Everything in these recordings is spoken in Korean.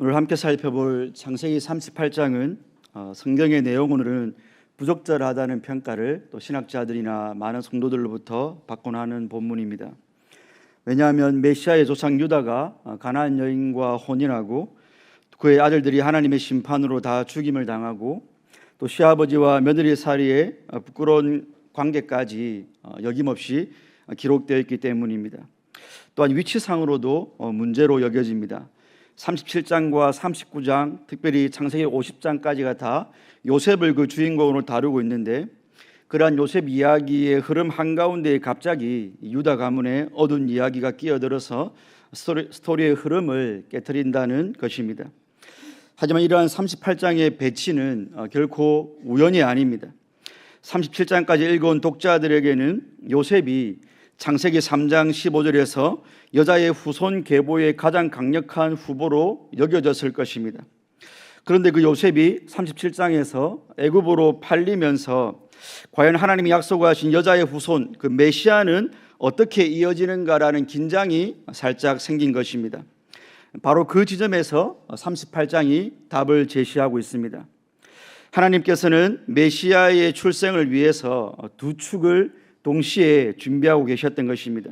오늘 함께 살펴볼 창세기 38장은 성경의 내용으로는 부적절하다는 평가를 또 신학자들이나 많은 성도들로부터 받곤 하는 본문입니다. 왜냐하면 메시아의 조상 유다가 가나안 여인과 혼인하고 그의 아들들이 하나님의 심판으로 다 죽임을 당하고 또 시아버지와 며느리 사이에 부끄러운 관계까지 여김없이 기록되어 있기 때문입니다. 또한 위치상으로도 문제로 여겨집니다. 37장과 39장, 특별히 창세기 50장까지가 다 요셉을 그 주인공으로 다루고 있는데, 그러한 요셉 이야기의 흐름 한가운데에 갑자기 유다 가문의 어두운 이야기가 끼어들어서 스토리의 흐름을 깨트린다는 것입니다. 하지만 이러한 38장의 배치는 결코 우연이 아닙니다. 37장까지 읽어온 독자들에게는 요셉이 창세기 3장 15절에서 여자의 후손 계보의 가장 강력한 후보로 여겨졌을 것입니다. 그런데 그 요셉이 37장에서 애굽으로 팔리면서 과연 하나님이 약속하신 여자의 후손, 그 메시아는 어떻게 이어지는가라는 긴장이 살짝 생긴 것입니다. 바로 그 지점에서 38장이 답을 제시하고 있습니다. 하나님께서는 메시아의 출생을 위해서 두 축을 동시에 준비하고 계셨던 것입니다.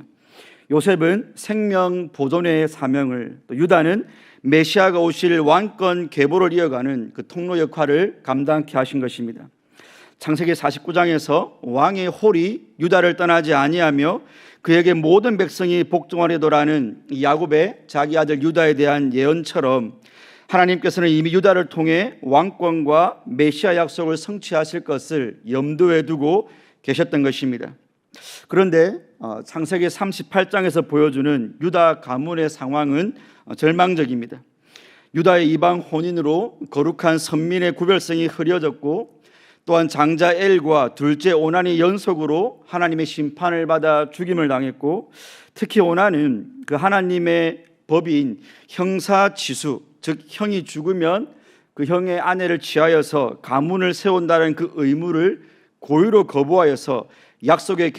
요셉은 생명 보존의 사명을, 또 유다는 메시아가 오실 왕권 계보를 이어가는 그 통로 역할을 감당케 하신 것입니다. 창세기 49장에서 왕의 홀이 유다를 떠나지 아니하며 그에게 모든 백성이 복종하려도라는 야곱의 자기 아들 유다에 대한 예언처럼 하나님께서는 이미 유다를 통해 왕권과 메시아 약속을 성취하실 것을 염두에 두고 계셨던 것입니다. 그런데 창세기 38장에서 보여주는 유다 가문의 상황은 절망적입니다. 유다의 이방 혼인으로 거룩한 선민의 구별성이 흐려졌고, 또한 장자 엘과 둘째 오난이 연속으로 하나님의 심판을 받아 죽임을 당했고, 특히 오난은 그 하나님의 법인 형사치수, 즉 형이 죽으면 그 형의 아내를 취하여서 가문을 세운다는 그 의무를 고의로 거부하여서 약속의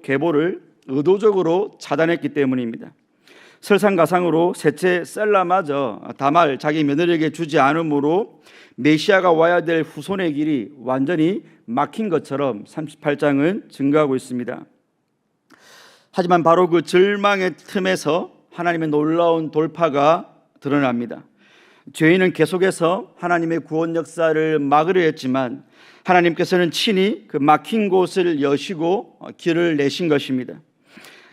계보를 의도적으로 차단했기 때문입니다. 설상가상으로 셋째 셀라마저 다말 자기 며느리에게 주지 않으므로 메시아가 와야 될 후손의 길이 완전히 막힌 것처럼 38장은 증거하고 있습니다. 하지만 바로 그 절망의 틈에서 하나님의 놀라운 돌파가 드러납니다. 죄인은 계속해서 하나님의 구원 역사를 막으려 했지만 하나님께서는 친히 그 막힌 곳을 여시고 길을 내신 것입니다.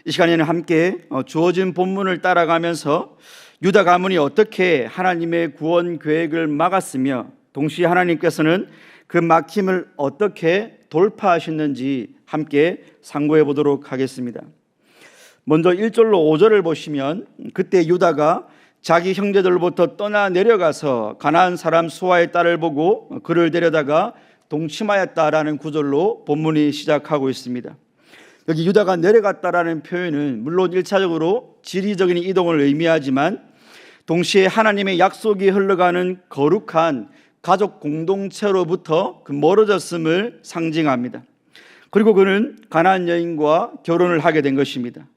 이 시간에는 함께 주어진 본문을 따라가면서 유다 가문이 어떻게 하나님의 구원 계획을 막았으며 동시에 하나님께서는 그 막힘을 어떻게 돌파하셨는지 함께 상고해 보도록 하겠습니다. 먼저 1절로 5절을 보시면, 그때 유다가 자기 형제들로부터 떠나 내려가서 가나안 사람 수아의 딸을 보고 그를 데려다가 동침하였다라는 구절로 본문이 시작하고 있습니다. 여기 유다가 내려갔다라는 표현은 물론 1차적으로 지리적인 이동을 의미하지만 동시에 하나님의 약속이 흘러가는 거룩한 가족 공동체로부터 그 멀어졌음을 상징합니다. 그리고 그는 가나안 여인과 결혼을 하게 된 것입니다.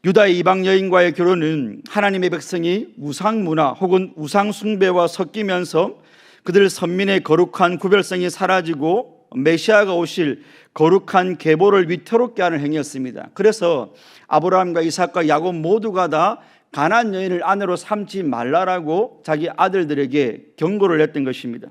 유다의 이방 여인과의 결혼은 하나님의 백성이 우상 문화 혹은 우상 숭배와 섞이면서 그들 선민의 거룩한 구별성이 사라지고 메시아가 오실 거룩한 계보를 위태롭게 하는 행위였습니다. 그래서 아브라함과 이삭과 야곱 모두가 다 가나안 여인을 아내로 삼지 말라라고 자기 아들들에게 경고를 했던 것입니다.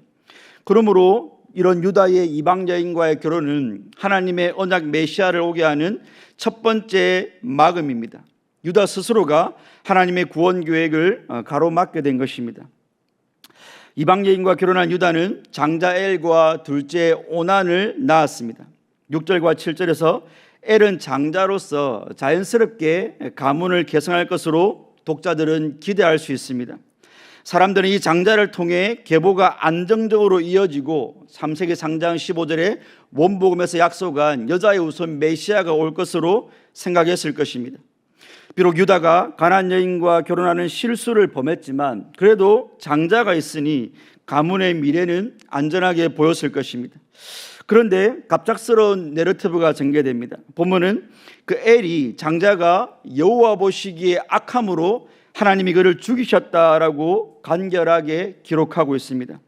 그러므로 이런 유다의 이방 여인과의 결혼은 하나님의 언약 메시아를 오게 하는 첫 번째 막음입니다. 유다 스스로가 하나님의 구원 계획을 가로막게 된 것입니다. 이방 여인과 결혼한 유다는 장자 엘과 둘째 오난을 낳았습니다. 6절과 7절에서 엘은 장자로서 자연스럽게 가문을 계승할 것으로 독자들은 기대할 수 있습니다. 사람들은 이 장자를 통해 계보가 안정적으로 이어지고 3세기 상장 15절에 원복음에서 약속한 여자의 후손 메시아가 올 것으로 생각했을 것입니다. 비록 유다가 가나안 여인과 결혼하는 실수를 범했지만 그래도 장자가 있으니 가문의 미래는 안전하게 보였을 것입니다. 그런데 갑작스러운 내러티브가 전개됩니다. 본문은 그 엘이 장자가 여호와 보시기에 악함으로 하나님이 그를 죽이셨다라고 간결하게 기록하고 있습니다.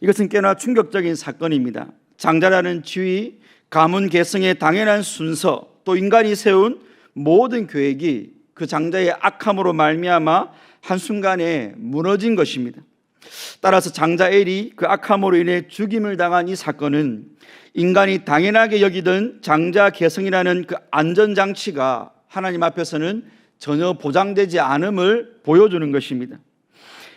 이것은 꽤나 충격적인 사건입니다. 장자라는 지위, 가문 계승의 당연한 순서, 또 인간이 세운 모든 계획이 그 장자의 악함으로 말미암아 한순간에 무너진 것입니다. 따라서 장자 엘이 그 악함으로 인해 죽임을 당한 이 사건은 인간이 당연하게 여기던 장자 계승이라는 그 안전장치가 하나님 앞에서는 전혀 보장되지 않음을 보여주는 것입니다.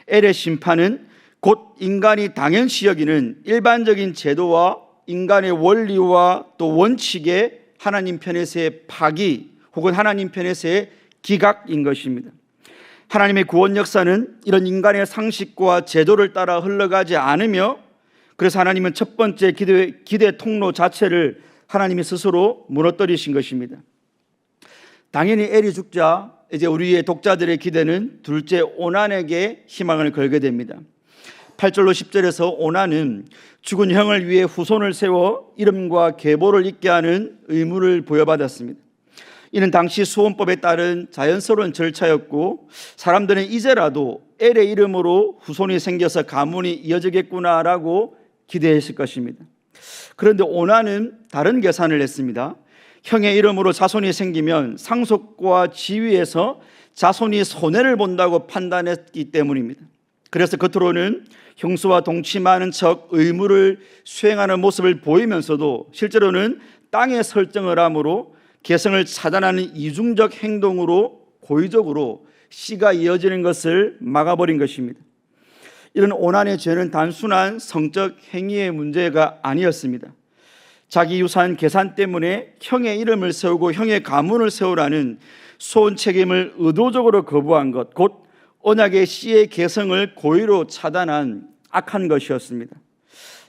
엘의 심판은 곧 인간이 당연시 여기는 일반적인 제도와 인간의 원리와 또 원칙의 하나님 편에서의 파기 혹은 하나님 편에서의 기각인 것입니다. 하나님의 구원 역사는 이런 인간의 상식과 제도를 따라 흘러가지 않으며, 그래서 하나님은 첫 번째 기대 통로 자체를 하나님이 스스로 무너뜨리신 것입니다. 당연히 엘이 죽자 이제 우리의 독자들의 기대는 둘째 오난에게 희망을 걸게 됩니다. 8절로 10절에서 오난은 죽은 형을 위해 후손을 세워 이름과 계보를 잇게 하는 의무를 부여받았습니다. 이는 당시 수혼법에 따른 자연스러운 절차였고, 사람들은 이제라도 엘의 이름으로 후손이 생겨서 가문이 이어지겠구나라고 기대했을 것입니다. 그런데 오난은 다른 계산을 했습니다. 형의 이름으로 자손이 생기면 상속과 지위에서 자손이 손해를 본다고 판단했기 때문입니다. 그래서 겉으로는 형수와 동침하는 척 의무를 수행하는 모습을 보이면서도 실제로는 땅에 설정을 함으로 계승을 차단하는 이중적 행동으로 고의적으로 씨가 이어지는 것을 막아버린 것입니다. 이런 오난의 죄는 단순한 성적 행위의 문제가 아니었습니다. 자기 유산 계산 때문에 형의 이름을 세우고 형의 가문을 세우라는 소원 책임을 의도적으로 거부한 것, 곧 언약의 씨의 계승을 고의로 차단한 악한 것이었습니다.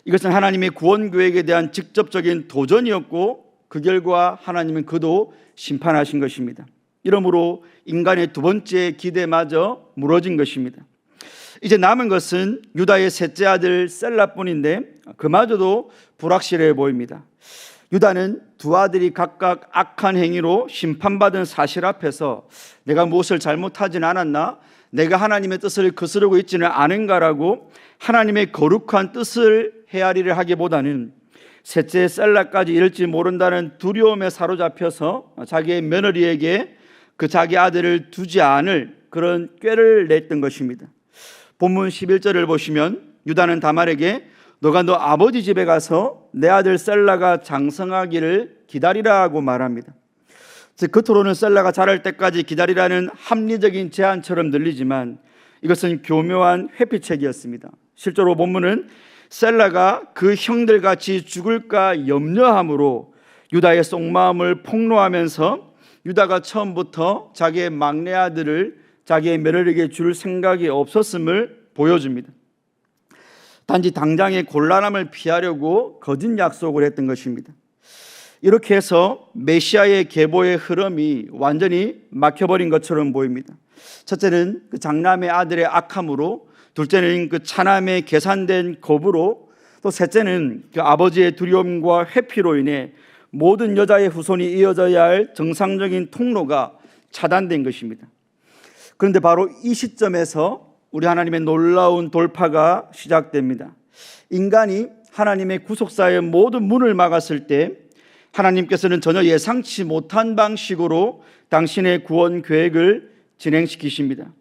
이것은 하나님의 구원 계획에 대한 직접적인 도전이었고, 그 결과 하나님은 그도 심판하신 것입니다. 이러므로 인간의 두 번째 기대마저 무너진 것입니다. 이제 남은 것은 유다의 셋째 아들 셀라뿐인데 그마저도 불확실해 보입니다. 유다는 두 아들이 각각 악한 행위로 심판받은 사실 앞에서 내가 무엇을 잘못하진 않았나? 내가 하나님의 뜻을 거스르고 있지는 않은가라고 하나님의 거룩한 뜻을 헤아리를 하기보다는 셋째 셀라까지 이럴지 모른다는 두려움에 사로잡혀서 자기의 며느리에게 그 자기 아들을 두지 않을 그런 꾀를 냈던 것입니다. 본문 11절을 보시면 유다는 다말에게 너가 너 아버지 집에 가서 내 아들 셀라가 장성하기를 기다리라고 말합니다. 즉 겉으로는 셀라가 자랄 때까지 기다리라는 합리적인 제안처럼 들리지만 이것은 교묘한 회피책이었습니다. 실제로 본문은 셀라가 그 형들같이 죽을까 염려함으로 유다의 속마음을 폭로하면서 유다가 처음부터 자기의 막내 아들을 자기의 며느리에게 줄 생각이 없었음을 보여줍니다. 단지 당장의 곤란함을 피하려고 거짓 약속을 했던 것입니다. 이렇게 해서 메시아의 계보의 흐름이 완전히 막혀버린 것처럼 보입니다. 첫째는 그 장남의 아들의 악함으로, 둘째는 그 차남의 계산된 겁으로, 또 셋째는 그 아버지의 두려움과 회피로 인해 모든 여자의 후손이 이어져야 할 정상적인 통로가 차단된 것입니다. 그런데 바로 이 시점에서 우리 하나님의 놀라운 돌파가 시작됩니다. 인간이 하나님의 구속사의 모든 문을 막았을 때 하나님께서는 전혀 예상치 못한 방식으로 당신의 구원 계획을 진행시키십니다.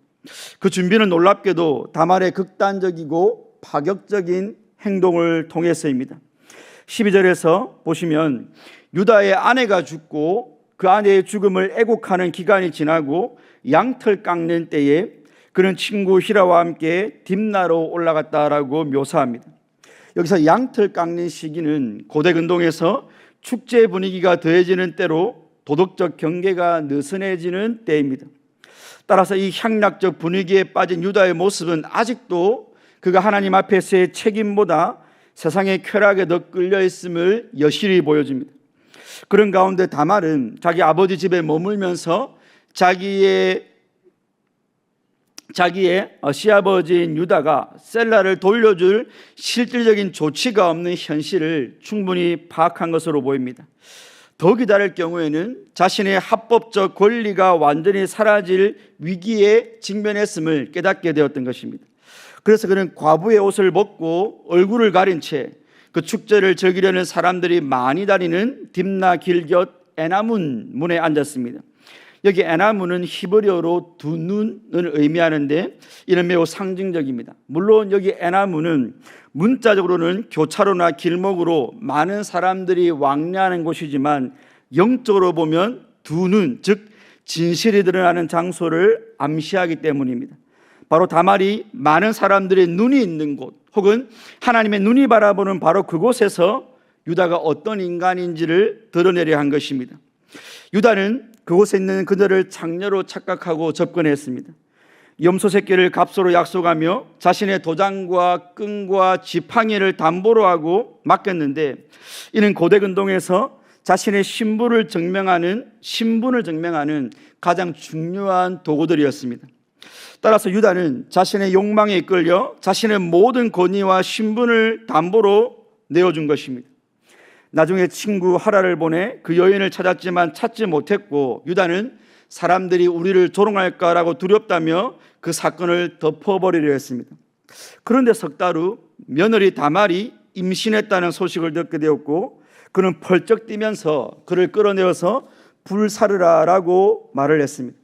그 준비는 놀랍게도 다말의 극단적이고 파격적인 행동을 통해서입니다. 12절에서 보시면 유다의 아내가 죽고 그 아내의 죽음을 애곡하는 기간이 지나고 양털 깎는 때에 그는 친구 히라와 함께 딥나로 올라갔다라고 묘사합니다. 여기서 양털 깎는 시기는 고대 근동에서 축제 분위기가 더해지는 때로 도덕적 경계가 느슨해지는 때입니다. 따라서 이 향락적 분위기에 빠진 유다의 모습은 아직도 그가 하나님 앞에서의 책임보다 세상의 쾌락에 더 끌려 있음을 여실히 보여줍니다. 그런 가운데 다말은 자기 아버지 집에 머물면서 자기의 시아버지인 유다가 셀라를 돌려줄 실질적인 조치가 없는 현실을 충분히 파악한 것으로 보입니다. 더 기다릴 경우에는 자신의 합법적 권리가 완전히 사라질 위기에 직면했음을 깨닫게 되었던 것입니다. 그래서 그는 과부의 옷을 벗고 얼굴을 가린 채 그 축제를 즐기려는 사람들이 많이 다니는 딥나 길곁 에나문 문에 앉았습니다. 여기 에나문은 히브리어로 두 눈을 의미하는데 이는 매우 상징적입니다. 물론 여기 에나문은 문자적으로는 교차로나 길목으로 많은 사람들이 왕래하는 곳이지만 영적으로 보면 두 눈, 즉 진실이 드러나는 장소를 암시하기 때문입니다. 바로 다말이 많은 사람들의 눈이 있는 곳, 혹은 하나님의 눈이 바라보는 바로 그곳에서 유다가 어떤 인간인지를 드러내려 한 것입니다. 유다는 그곳에 있는 그녀를 장녀로 착각하고 접근했습니다. 염소 새끼를 값으로 약속하며 자신의 도장과 끈과 지팡이를 담보로 하고 맡겼는데, 이는 고대 근동에서 자신의 신분을 증명하는 가장 중요한 도구들이었습니다. 따라서 유다는 자신의 욕망에 이끌려 자신의 모든 권위와 신분을 담보로 내어준 것입니다. 나중에 친구 하라를 보내 그 여인을 찾았지만 찾지 못했고, 유다는 사람들이 우리를 조롱할까라고 두렵다며 그 사건을 덮어버리려 했습니다. 그런데 석 달 후 며느리 다말이 임신했다는 소식을 듣게 되었고, 그는 펄쩍 뛰면서 그를 끌어내어서 불사르라라고 말을 했습니다.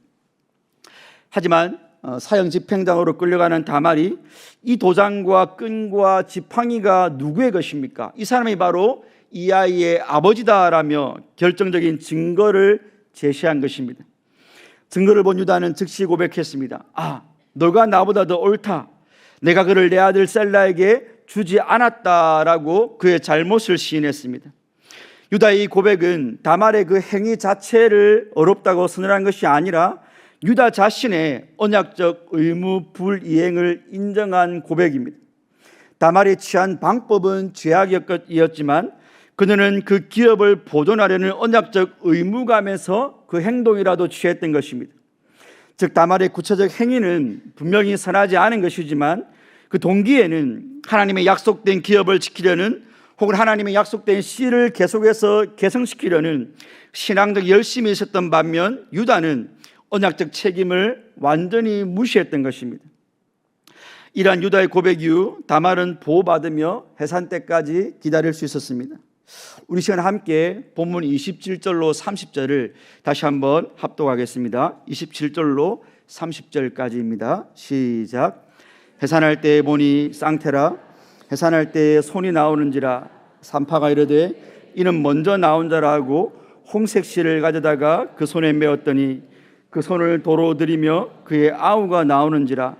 하지만 사형 집행장으로 끌려가는 다말이 이 도장과 끈과 지팡이가 누구의 것입니까? 이 사람이 바로 이 아이의 아버지다라며 결정적인 증거를 제시한 것입니다. 증거를 본 유다는 즉시 고백했습니다. 너가 나보다 더 옳다. 내가 그를 내 아들 셀라에게 주지 않았다라고 그의 잘못을 시인했습니다. 유다의 이 고백은 다말의 그 행위 자체를 어렵다고 선언한 것이 아니라 유다 자신의 언약적 의무 불이행을 인정한 고백입니다. 다말이 취한 방법은 죄악이었지만 그녀는 그 기업을 보존하려는 언약적 의무감에서 그 행동이라도 취했던 것입니다. 즉 다말의 구체적 행위는 분명히 선하지 않은 것이지만 그 동기에는 하나님의 약속된 기업을 지키려는, 혹은 하나님의 약속된 씨를 계속해서 개성시키려는 신앙적 열심이 있었던 반면, 유다는 언약적 책임을 완전히 무시했던 것입니다. 이러한 유다의 고백 이후 다말은 보호받으며 해산 때까지 기다릴 수 있었습니다. 우리 시간 함께 본문 27절로 30절을 다시 한번 합독하겠습니다. 27절로 30절까지입니다. 시작. 해산할 때에 보니 쌍태라. 해산할 때에 손이 나오는지라. 산파가 이르되 이는 먼저 나온 자라 하고 홍색 실을 가져다가 그 손에 메었더니 그 손을 도로 들이며 그의 아우가 나오는지라.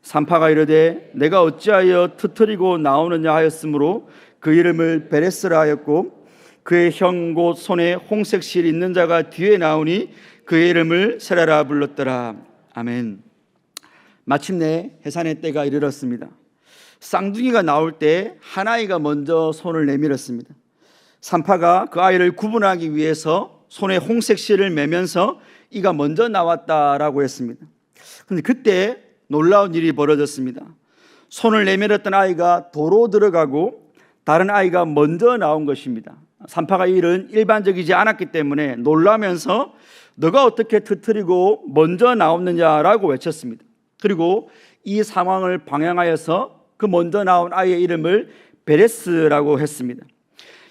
산파가 이르되 내가 어찌하여 트트리고 나오느냐 하였으므로 그 이름을 베레스라 하였고, 그의 형 곧 손에 홍색 실 있는 자가 뒤에 나오니 그의 이름을 세라라 불렀더라. 아멘. 마침내 해산의 때가 이르렀습니다. 쌍둥이가 나올 때 한 아이가 먼저 손을 내밀었습니다. 산파가 그 아이를 구분하기 위해서 손에 홍색 실을 매면서 이가 먼저 나왔다라고 했습니다. 그런데 그때 놀라운 일이 벌어졌습니다. 손을 내밀었던 아이가 도로 들어가고 다른 아이가 먼저 나온 것입니다. 산파가 이 일은 일반적이지 않았기 때문에 놀라면서 너가 어떻게 터뜨리고 먼저 나왔느냐라고 외쳤습니다. 그리고 이 상황을 방향하여서 그 먼저 나온 아이의 이름을 베레스라고 했습니다.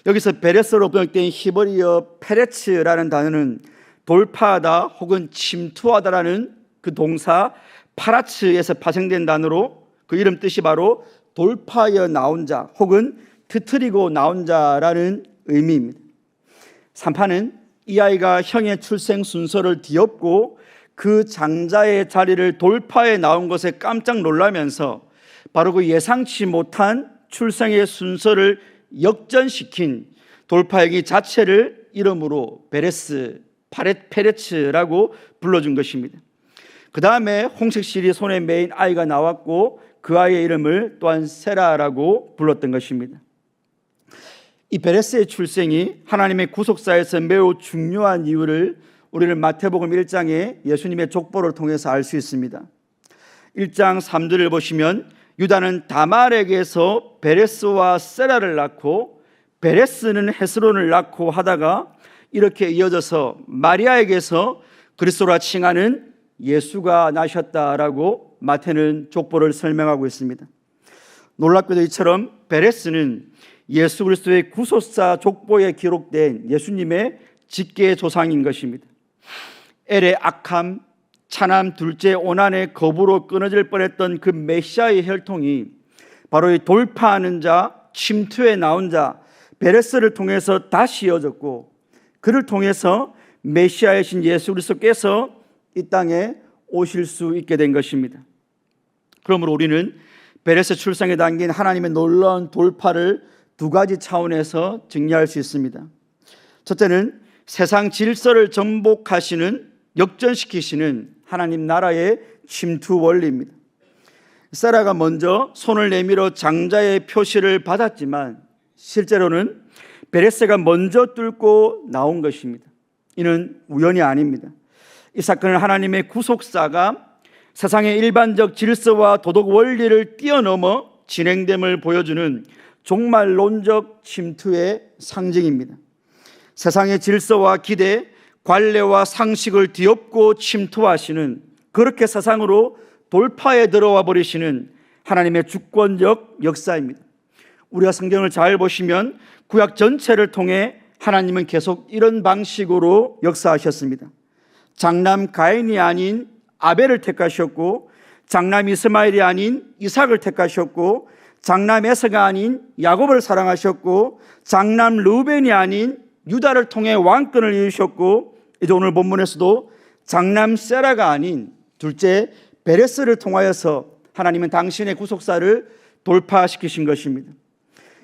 여기서 베레스로 번역된 히브리어 페레츠라는 단어는 돌파하다 혹은 침투하다라는 그 동사 파라츠에서 파생된 단어로, 그 이름 뜻이 바로 돌파하여 나온 자 혹은 트트리고 나온 자라는 의미입니다. 산파는 이 아이가 형의 출생 순서를 뒤엎고 그 장자의 자리를 돌파해 나온 것에 깜짝 놀라면서 바로 그 예상치 못한 출생의 순서를 역전시킨 돌파행위 자체를 이름으로 페레츠라고 불러준 것입니다. 그 다음에 홍색 실이 손에 메인 아이가 나왔고 그 아이의 이름을 또한 세라라고 불렀던 것입니다. 이 베레스의 출생이 하나님의 구속사에서 매우 중요한 이유를 우리는 마태복음 1장의 예수님의 족보를 통해서 알 수 있습니다. 1장 3절을 보시면 유다는 다말에게서 베레스와 세라를 낳고 베레스는 헤스론을 낳고 하다가 이렇게 이어져서 마리아에게서 그리스도라 칭하는 예수가 나셨다라고 마태는 족보를 설명하고 있습니다. 놀랍게도 이처럼 베레스는 예수 그리스도의 구속사 족보에 기록된 예수님의 직계 조상인 것입니다. 엘의 악함, 차남 둘째 오난의 거부로 끊어질 뻔했던 그 메시아의 혈통이 바로 이 돌파하는 자, 침투에 나온 자 베레스를 통해서 다시 이어졌고, 그를 통해서 메시아이신 예수 그리스도께서 이 땅에 오실 수 있게 된 것입니다. 그러므로 우리는 베레스 출생에 담긴 하나님의 놀라운 돌파를 두 가지 차원에서 정리할 수 있습니다. 첫째는 세상 질서를 정복하시는, 역전시키시는 하나님 나라의 침투 원리입니다. 사라가 먼저 손을 내밀어 장자의 표시를 받았지만 실제로는 베레스가 먼저 뚫고 나온 것입니다. 이는 우연이 아닙니다. 이 사건은 하나님의 구속사가 세상의 일반적 질서와 도덕 원리를 뛰어넘어 진행됨을 보여주는 종말론적 침투의 상징입니다. 세상의 질서와 기대, 관례와 상식을 뒤엎고 침투하시는, 그렇게 세상으로 돌파에 들어와 버리시는 하나님의 주권적 역사입니다. 우리가 성경을 잘 보시면 구약 전체를 통해 하나님은 계속 이런 방식으로 역사하셨습니다. 장남 가인이 아닌 아벨을 택하셨고, 장남 이스마엘이 아닌 이삭을 택하셨고, 장남 에서가 아닌 야곱을 사랑하셨고, 장남 르우벤이 아닌 유다를 통해 왕권을 이루셨고, 이제 오늘 본문에서도 장남 세라가 아닌 둘째 베레스를 통하여서 하나님은 당신의 구속사를 돌파시키신 것입니다.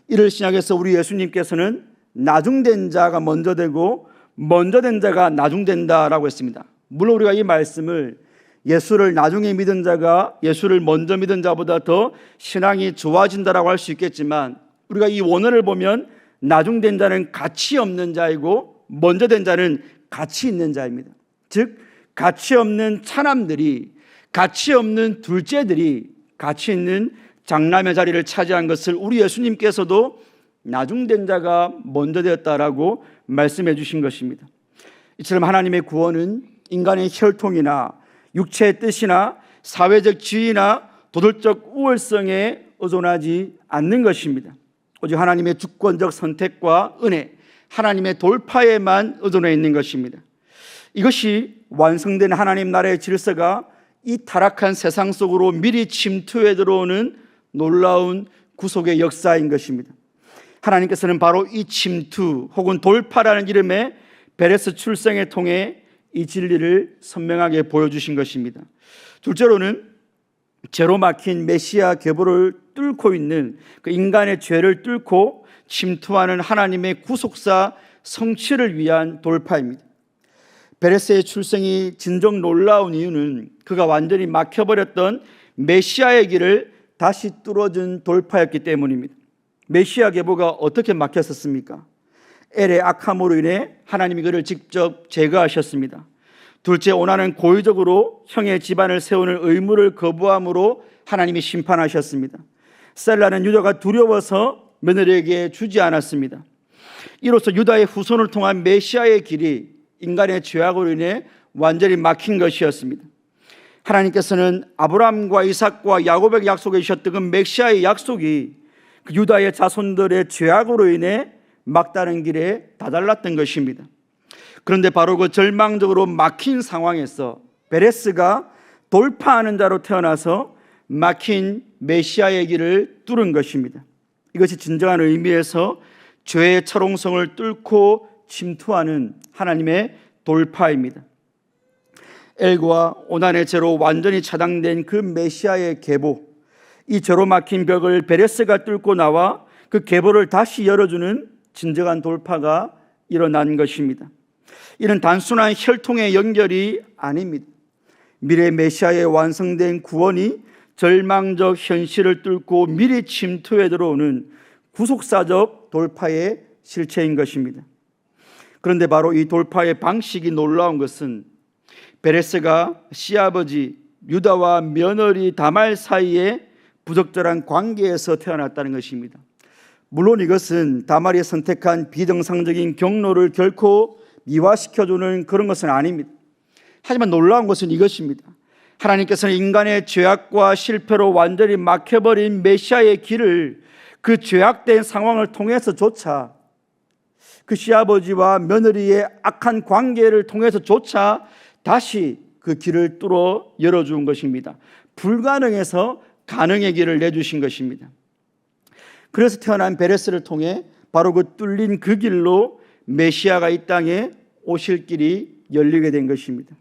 이를 신약에서 우리 예수님께서는 나중된 자가 먼저 되고 먼저 된 자가 나중된다라고 했습니다. 물론 우리가 이 말씀을 예수를 나중에 믿은 자가 예수를 먼저 믿은 자보다 더 신앙이 좋아진다라고 할 수 있겠지만, 우리가 이 원어를 보면 나중된 자는 가치 없는 자이고 먼저 된 자는 가치 있는 자입니다. 즉 가치 없는 차남들이, 가치 없는 둘째들이 가치 있는 장남의 자리를 차지한 것을 우리 예수님께서도 나중된 자가 먼저 되었다라고 말씀해 주신 것입니다. 이처럼 하나님의 구원은 인간의 혈통이나 육체의 뜻이나 사회적 지위나 도덕적 우월성에 의존하지 않는 것입니다. 오직 하나님의 주권적 선택과 은혜, 하나님의 돌파에만 의존해 있는 것입니다. 이것이 완성된 하나님 나라의 질서가 이 타락한 세상 속으로 미리 침투해 들어오는 놀라운 구속의 역사인 것입니다. 하나님께서는 바로 이 침투 혹은 돌파라는 이름의 베레스 출생에 통해 이 진리를 선명하게 보여주신 것입니다. 둘째로는 죄로 막힌 메시아 계보를 뚫고 있는 그 인간의 죄를 뚫고 침투하는 하나님의 구속사 성취를 위한 돌파입니다. 베레스의 출생이 진정 놀라운 이유는 그가 완전히 막혀버렸던 메시아의 길을 다시 뚫어준 돌파였기 때문입니다. 메시아 계보가 어떻게 막혔었습니까? 엘의 악함으로 인해 하나님이 그를 직접 제거하셨습니다. 둘째 오난은 고의적으로 형의 집안을 세우는 의무를 거부함으로 하나님이 심판하셨습니다. 셀라는 유다가 두려워서 며느리에게 주지 않았습니다. 이로써 유다의 후손을 통한 메시아의 길이 인간의 죄악으로 인해 완전히 막힌 것이었습니다. 하나님께서는 아브라함과 이삭과 야곱에게 약속해 주셨던 그 메시아의 약속이 그 유다의 자손들의 죄악으로 인해 막다른 길에 다달랐던 것입니다. 그런데 바로 그 절망적으로 막힌 상황에서 베레스가 돌파하는 자로 태어나서 막힌 메시아의 길을 뚫은 것입니다. 이것이 진정한 의미에서 죄의 철옹성을 뚫고 침투하는 하나님의 돌파입니다. 엘과 오난의 죄로 완전히 차단된 그 메시아의 계보, 이 죄로 막힌 벽을 베레스가 뚫고 나와 그 계보를 다시 열어주는 진정한 돌파가 일어난 것입니다. 이는 단순한 혈통의 연결이 아닙니다. 미래 메시아의 완성된 구원이 절망적 현실을 뚫고 미리 침투해 들어오는 구속사적 돌파의 실체인 것입니다. 그런데 바로 이 돌파의 방식이 놀라운 것은 베레스가 시아버지 유다와 며느리 다말 사이에 부적절한 관계에서 태어났다는 것입니다. 물론 이것은 다말이 선택한 비정상적인 경로를 결코 미화시켜주는 그런 것은 아닙니다. 하지만 놀라운 것은 이것입니다. 하나님께서는 인간의 죄악과 실패로 완전히 막혀버린 메시아의 길을 그 죄악된 상황을 통해서조차, 그 시아버지와 며느리의 악한 관계를 통해서조차 다시 그 길을 뚫어 열어준 것입니다. 불가능해서 가능의 길을 내주신 것입니다. 그래서 태어난 베레스를 통해 바로 그 뚫린 그 길로 메시아가 이 땅에 오실 길이 열리게 된 것입니다.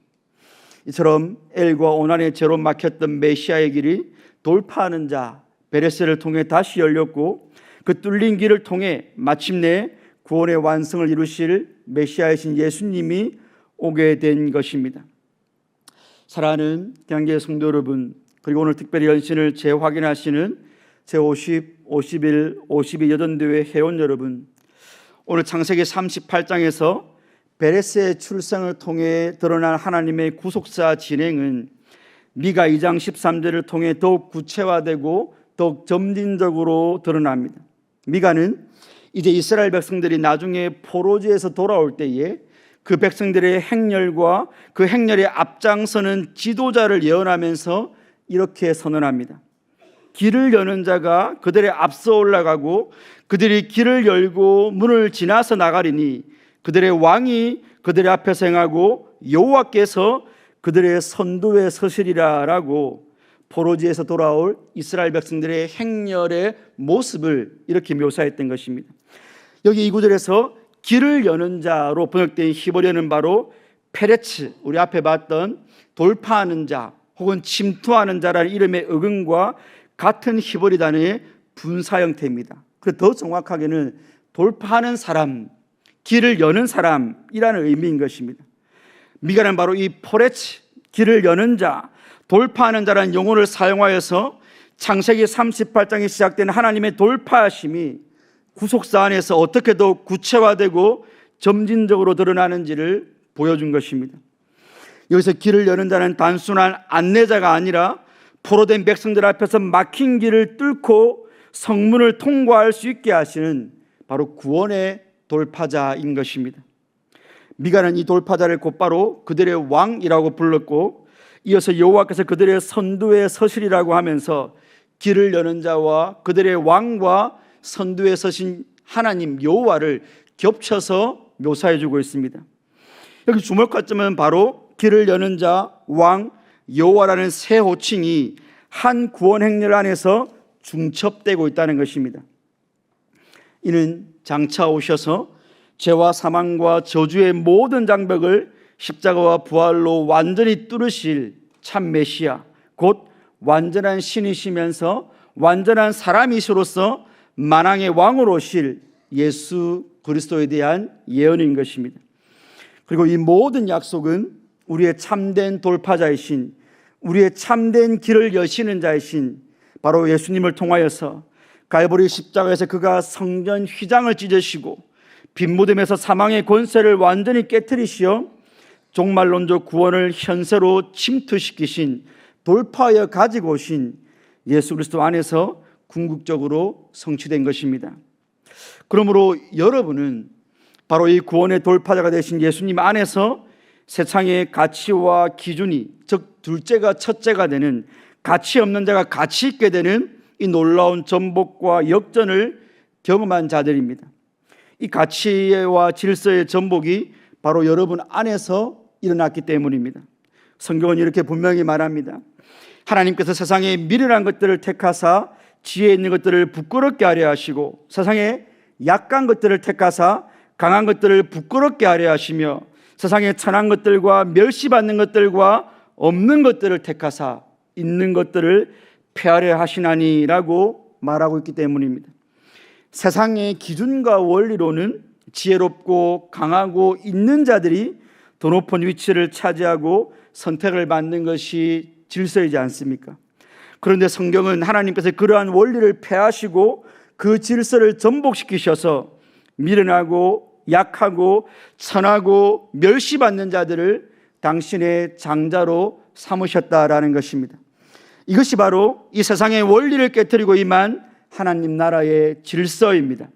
이처럼 엘과 오난의 죄로 막혔던 메시아의 길이 돌파하는 자 베레스를 통해 다시 열렸고, 그 뚫린 길을 통해 마침내 구원의 완성을 이루실 메시아이신 예수님이 오게 된 것입니다. 사랑하는 경계 성도 여러분, 그리고 오늘 특별히 연신을 재확인하시는 제50, 51, 52 여전교회 회원 여러분, 오늘 창세기 38장에서 베레스의 출생을 통해 드러난 하나님의 구속사 진행은 미가 2장 13절을 통해 더욱 구체화되고 더욱 점진적으로 드러납니다. 미가는 이제 이스라엘 백성들이 나중에 포로지에서 돌아올 때에 그 백성들의 행렬과 그 행렬에 앞장서는 지도자를 예언하면서 이렇게 선언합니다. 길을 여는 자가 그들의 앞서 올라가고 그들이 길을 열고 문을 지나서 나가리니 그들의 왕이 그들의 앞에서 행하고 여호와께서 그들의 선두에 서시리라 라고 포로지에서 돌아올 이스라엘 백성들의 행렬의 모습을 이렇게 묘사했던 것입니다. 여기 이 구절에서 길을 여는 자로 번역된 히브리어는 바로 페레츠, 우리 앞에 봤던 돌파하는 자 혹은 침투하는 자라는 이름의 어근과 같은 히브리 단어의 분사 형태입니다. 그래서 더 정확하게는 돌파하는 사람, 길을 여는 사람이라는 의미인 것입니다. 미가는 바로 이 포레츠, 길을 여는 자, 돌파하는 자라는 용어를 사용하여서 창세기 38장에 시작된 하나님의 돌파하심이 구속사 안에서 어떻게 더 구체화되고 점진적으로 드러나는지를 보여준 것입니다. 여기서 길을 여는 자는 단순한 안내자가 아니라 포로된 백성들 앞에서 막힌 길을 뚫고 성문을 통과할 수 있게 하시는 바로 구원의 돌파자인 것입니다. 미가는 이 돌파자를 곧바로 그들의 왕이라고 불렀고, 이어서 여호와께서 그들의 선두에 서시리라고 하면서 길을 여는 자와 그들의 왕과 선두에 서신 하나님 여호와를 겹쳐서 묘사해주고 있습니다. 여기 주목할 점은 바로 길을 여는 자, 왕, 여호와라는 세 호칭이 한 구원 행렬 안에서 중첩되고 있다는 것입니다. 이는 장차 오셔서 죄와 사망과 저주의 모든 장벽을 십자가와 부활로 완전히 뚫으실 참 메시아, 곧 완전한 신이시면서 완전한 사람이시로서 만왕의 왕으로 오실 예수 그리스도에 대한 예언인 것입니다. 그리고 이 모든 약속은 우리의 참된 돌파자이신, 우리의 참된 길을 여시는 자이신 바로 예수님을 통하여서 갈보리 십자가에서 그가 성전 휘장을 찢으시고 빈무덤에서 사망의 권세를 완전히 깨트리시어 종말론적 구원을 현세로 침투시키신, 돌파하여 가지고 오신 예수 그리스도 안에서 궁극적으로 성취된 것입니다. 그러므로 여러분은 바로 이 구원의 돌파자가 되신 예수님 안에서 세상의 가치와 기준이, 즉 둘째가 첫째가 되는, 가치 없는 자가 가치 있게 되는 이 놀라운 전복과 역전을 경험한 자들입니다. 이 가치와 질서의 전복이 바로 여러분 안에서 일어났기 때문입니다. 성경은 이렇게 분명히 말합니다. 하나님께서 세상의 미련한 것들을 택하사 지혜 있는 것들을 부끄럽게 하려 하시고, 세상의 약한 것들을 택하사 강한 것들을 부끄럽게 하려 하시며, 세상의 천한 것들과 멸시받는 것들과 없는 것들을 택하사 있는 것들을 폐하려 하시나니라고 말하고 있기 때문입니다. 세상의 기준과 원리로는 지혜롭고 강하고 있는 자들이 더 높은 위치를 차지하고 선택을 받는 것이 질서이지 않습니까? 그런데 성경은 하나님께서 그러한 원리를 폐하시고 그 질서를 전복시키셔서 미련하고 약하고 천하고 멸시받는 자들을 당신의 장자로 삼으셨다라는 것입니다. 이것이 바로 이 세상의 원리를 깨뜨리고 임한 하나님 나라의 질서입니다.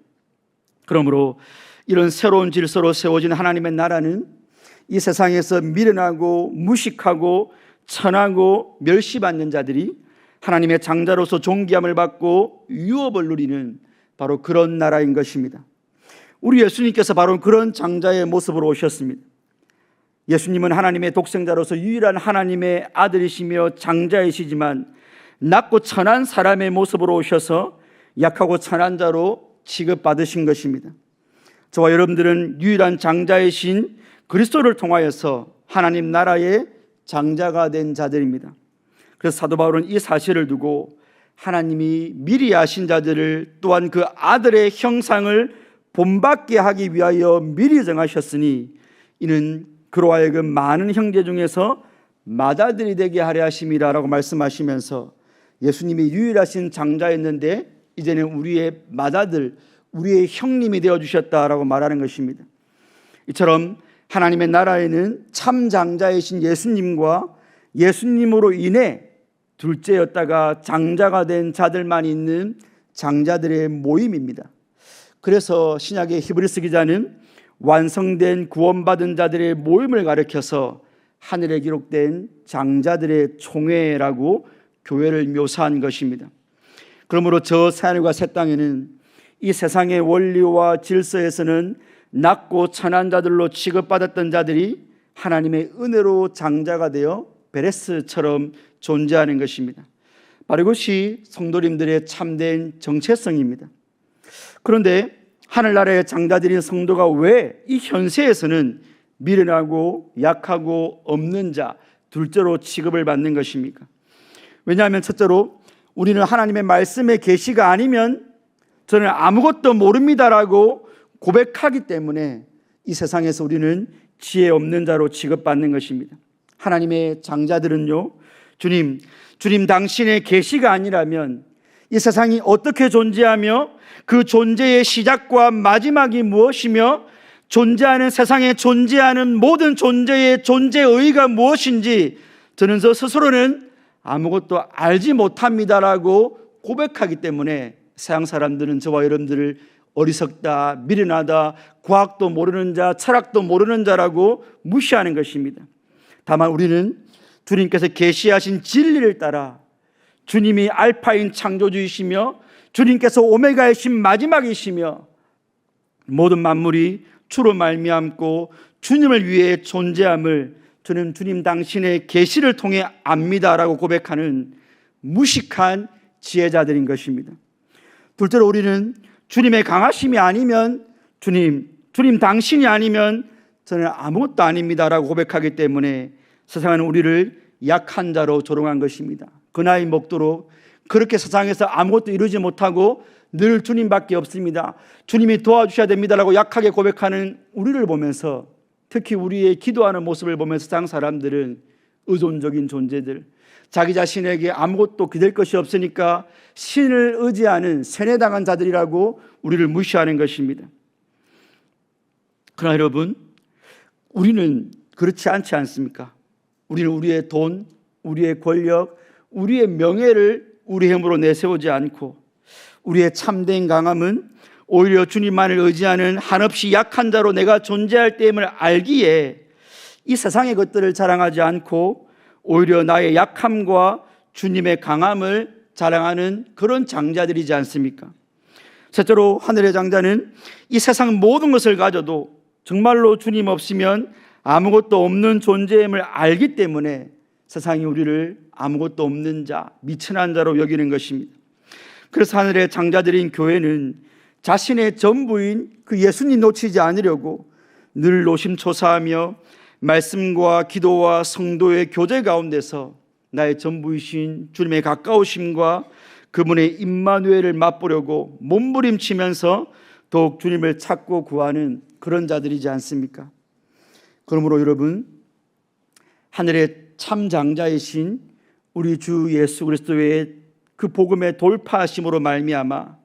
그러므로 이런 새로운 질서로 세워진 하나님의 나라는 이 세상에서 미련하고 무식하고 천하고 멸시받는 자들이 하나님의 장자로서 존귀함을 받고 유업을 누리는 바로 그런 나라인 것입니다. 우리 예수님께서 바로 그런 장자의 모습으로 오셨습니다. 예수님은 하나님의 독생자로서 유일한 하나님의 아들이시며 장자이시지만 낮고 천한 사람의 모습으로 오셔서 약하고 천한 자로 취급받으신 것입니다. 저와 여러분들은 유일한 장자이신 그리스도를 통하여서 하나님 나라의 장자가 된 자들입니다. 그래서 사도 바울은 이 사실을 두고 하나님이 미리 아신 자들을 또한 그 아들의 형상을 본받게 하기 위하여 미리 정하셨으니 이는 그로 하여금 많은 형제 중에서 맏아들이 되게 하려 하심이라 라고 말씀하시면서 예수님이 유일하신 장자였는데 이제는 우리의 맏아들, 우리의 형님이 되어주셨다라고 말하는 것입니다. 이처럼 하나님의 나라에는 참 장자이신 예수님과 예수님으로 인해 둘째였다가 장자가 된 자들만 있는 장자들의 모임입니다. 그래서 신약의 히브리서 기자는 완성된 구원받은 자들의 모임을 가리켜서 하늘에 기록된 장자들의 총회라고 교회를 묘사한 것입니다. 그러므로 저 새하늘과 새 땅에는 이 세상의 원리와 질서에서는 낮고 천한 자들로 취급받았던 자들이 하나님의 은혜로 장자가 되어 베레스처럼 존재하는 것입니다. 바로 이것이 성도님들의 참된 정체성입니다. 그런데 하늘나라의 장자들인 성도가 왜 이 현세에서는 미련하고 약하고 없는 자, 둘째로 취급을 받는 것입니까? 왜냐하면 첫째로 우리는 하나님의 말씀의 계시가 아니면 저는 아무것도 모릅니다라고 고백하기 때문에 이 세상에서 우리는 지혜 없는 자로 취급받는 것입니다. 하나님의 장자들은요, 주님 당신의 계시가 아니라면 이 세상이 어떻게 존재하며 그 존재의 시작과 마지막이 무엇이며 존재하는 세상에 존재하는 모든 존재의 존재의의가 무엇인지 저는 저 스스로는 아무것도 알지 못합니다라고 고백하기 때문에 세상 사람들은 저와 여러분들을 어리석다, 미련하다, 과학도 모르는 자, 철학도 모르는 자라고 무시하는 것입니다. 다만 우리는 주님께서 계시하신 진리를 따라 주님이 알파인 창조주이시며 주님께서 오메가이신 마지막이시며 모든 만물이 주로 말미암고 주님을 위해 존재함을 저는 주님 당신의 계시를 통해 압니다라고 고백하는 무식한 지혜자들인 것입니다. 둘째로 우리는 주님의 강하심이 아니면 주님 당신이 아니면 저는 아무것도 아닙니다라고 고백하기 때문에 세상은 우리를 약한 자로 조롱한 것입니다. 그 나이 먹도록 그렇게 세상에서 아무것도 이루지 못하고 늘 주님밖에 없습니다, 주님이 도와주셔야 됩니다라고 약하게 고백하는 우리를 보면서, 특히 우리의 기도하는 모습을 보면서 세상 사람들은 의존적인 존재들, 자기 자신에게 아무것도 기댈 것이 없으니까 신을 의지하는 세뇌당한 자들이라고 우리를 무시하는 것입니다. 그러나 여러분, 우리는 그렇지 않지 않습니까? 우리는 우리의 돈, 우리의 권력, 우리의 명예를 우리 힘으로 내세우지 않고 우리의 참된 강함은 오히려 주님만을 의지하는 한없이 약한 자로 내가 존재할 때임을 알기에 이 세상의 것들을 자랑하지 않고 오히려 나의 약함과 주님의 강함을 자랑하는 그런 장자들이지 않습니까? 셋째로 하늘의 장자는 이 세상 모든 것을 가져도 정말로 주님 없이면 아무것도 없는 존재임을 알기 때문에 세상이 우리를 아무것도 없는 자, 미천한 자로 여기는 것입니다. 그래서 하늘의 장자들인 교회는 자신의 전부인 그 예수님 놓치지 않으려고 늘 노심초사하며 말씀과 기도와 성도의 교제 가운데서 나의 전부이신 주님의 가까우심과 그분의 임마누엘을 맛보려고 몸부림치면서 더욱 주님을 찾고 구하는 그런 자들이지 않습니까? 그러므로 여러분, 하늘의 참 장자이신 우리 주 예수 그리스도의 그 복음의 돌파하심으로 말미암아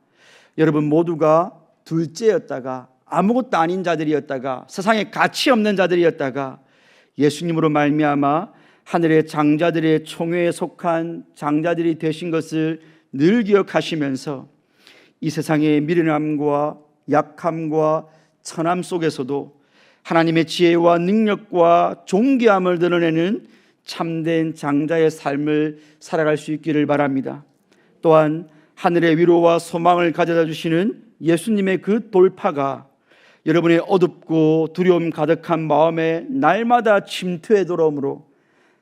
여러분 모두가 둘째였다가 아무것도 아닌 자들이었다가 세상에 가치 없는 자들이었다가 예수님으로 말미암아 하늘의 장자들의 총회에 속한 장자들이 되신 것을 늘 기억하시면서 이 세상의 미련함과 약함과 천함 속에서도 하나님의 지혜와 능력과 존귀함을 드러내는 참된 장자의 삶을 살아갈 수 있기를 바랍니다. 또한 하늘의 위로와 소망을 가져다 주시는 예수님의 그 돌파가 여러분의 어둡고 두려움 가득한 마음에 날마다 침투해 들어오므로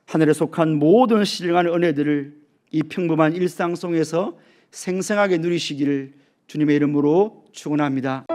하늘에 속한 모든 신령한 은혜들을 이 평범한 일상 속에서 생생하게 누리시기를 주님의 이름으로 축원합니다.